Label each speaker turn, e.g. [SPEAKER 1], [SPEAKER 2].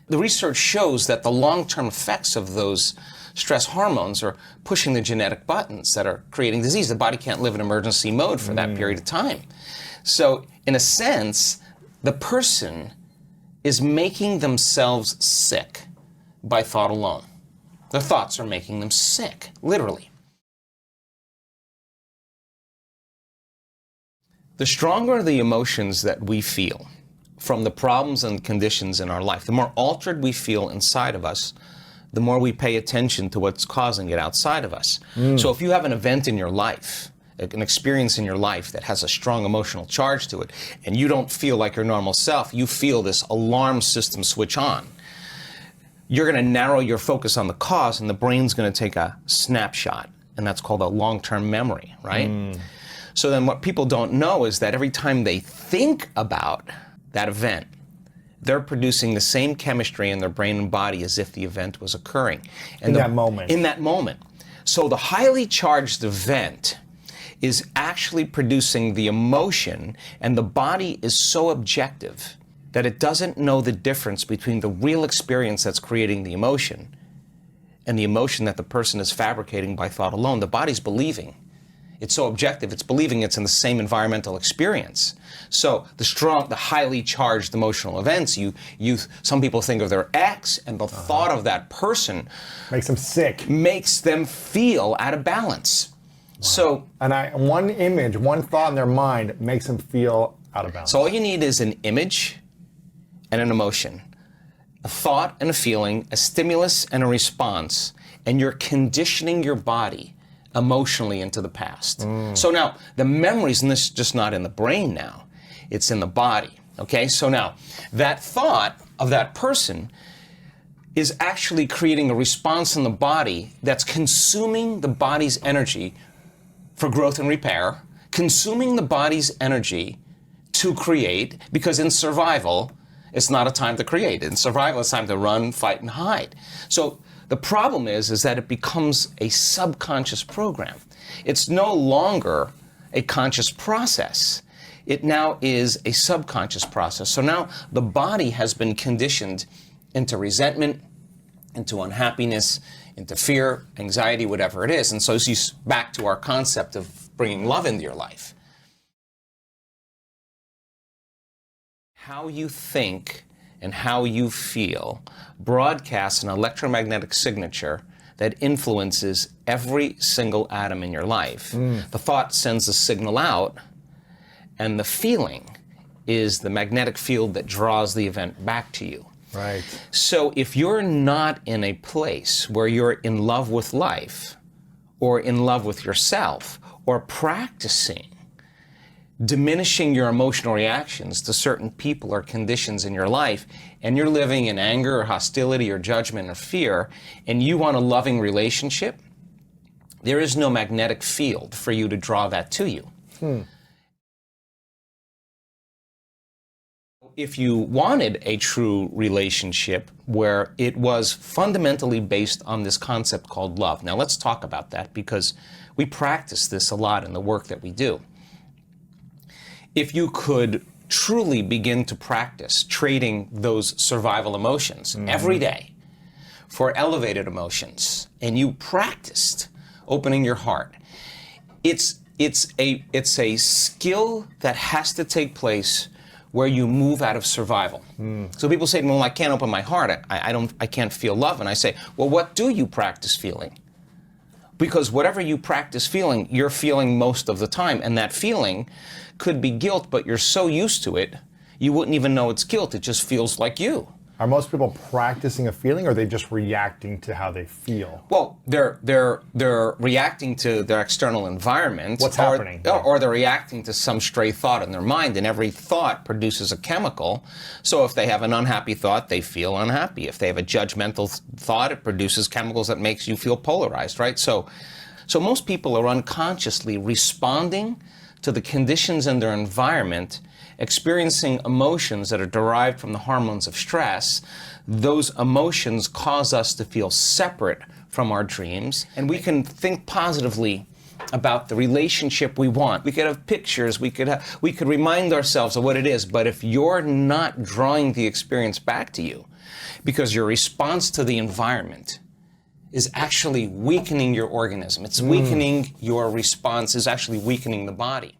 [SPEAKER 1] the research shows that the long-term effects of those stress hormones are pushing the genetic buttons that are creating disease. The body can't live in emergency mode for that period of time. So in a sense, the person is making themselves sick by thought alone. Their thoughts are making them sick, literally. The stronger the emotions that we feel from the problems and conditions in our life, the more altered we feel inside of us, the more we pay attention to what's causing it outside of us. So if you have an event in your life, an experience in your life that has a strong emotional charge to it, and you don't feel like your normal self, you feel this alarm system switch on. You're going to narrow your focus on the cause, and the brain's going to take a snapshot, and that's called a long-term memory, right? So then what people don't know is that every time they think about that event, they're producing the same chemistry in their brain and body as if the event was occurring. And
[SPEAKER 2] that moment.
[SPEAKER 1] In that moment. So the highly charged event is actually producing the emotion, and the body is so objective that it doesn't know the difference between the real experience that's creating the emotion and the emotion that the person is fabricating by thought alone. The body's believing. It's so objective, it's believing it's in the same environmental experience. So the highly charged emotional events, some people think of their ex, and the thought of that person
[SPEAKER 2] makes them sick.
[SPEAKER 1] Makes them feel out of balance. Wow. So,
[SPEAKER 2] and one image, one thought in their mind makes them feel out of balance.
[SPEAKER 1] So all you need is an image and an emotion, a thought and a feeling, a stimulus and a response, and you're conditioning your body emotionally into the past. So now, the memories, and this is just not in the brain now, it's in the body, okay? So now, that thought of that person is actually creating a response in the body that's consuming the body's energy for growth and repair, consuming the body's energy to create, because in survival, it's not a time to create. In survival, it's time to run, fight, and hide. So the problem is that it becomes a subconscious program. It's no longer a conscious process. It now is a subconscious process. So now the body has been conditioned into resentment, into unhappiness, into fear, anxiety, whatever it is. And so this is back to our concept of bringing love into your life. How you think and how you feel broadcasts an electromagnetic signature that influences every single atom in your life. The thought sends a signal out, and the feeling is the magnetic field that draws the event back to you.
[SPEAKER 2] Right.
[SPEAKER 1] So if you're not in a place where you're in love with life, or in love with yourself, or practicing diminishing your emotional reactions to certain people or conditions in your life, and you're living in anger or hostility or judgment or fear, and you want a loving relationship, there is no magnetic field for you to draw that to you. If you wanted a true relationship where it was fundamentally based on this concept called love. Now let's talk about that, because we practice this a lot in the work that we do. If you could truly begin to practice trading those survival emotions every day for elevated emotions, and you practiced opening your heart, it's a skill that has to take place where you move out of survival. So people say to me, well, I can't open my heart, I can't feel love. And I say, well, what do you practice feeling? Because whatever you practice feeling, you're feeling most of the time. And that feeling could be guilt, but you're so used to it, you wouldn't even know it's guilt. It just feels like you.
[SPEAKER 2] Are most people practicing a feeling, or are they just reacting to how they feel?
[SPEAKER 1] Well, they're reacting to their external environment.
[SPEAKER 2] What's happening?
[SPEAKER 1] Or they're reacting to some stray thought in their mind, and every thought produces a chemical. So if they have an unhappy thought, they feel unhappy. If they have a judgmental thought, it produces chemicals that makes you feel polarized, right? So most people are unconsciously responding to the conditions in their environment, experiencing emotions that are derived from the hormones of stress. Those emotions cause us to feel separate from our dreams, and we can think positively about the relationship we want. We could have pictures, we could remind ourselves of what it is, but if you're not drawing the experience back to you, because your response to the environment is actually weakening your organism, it's weakening your response, is actually weakening the body.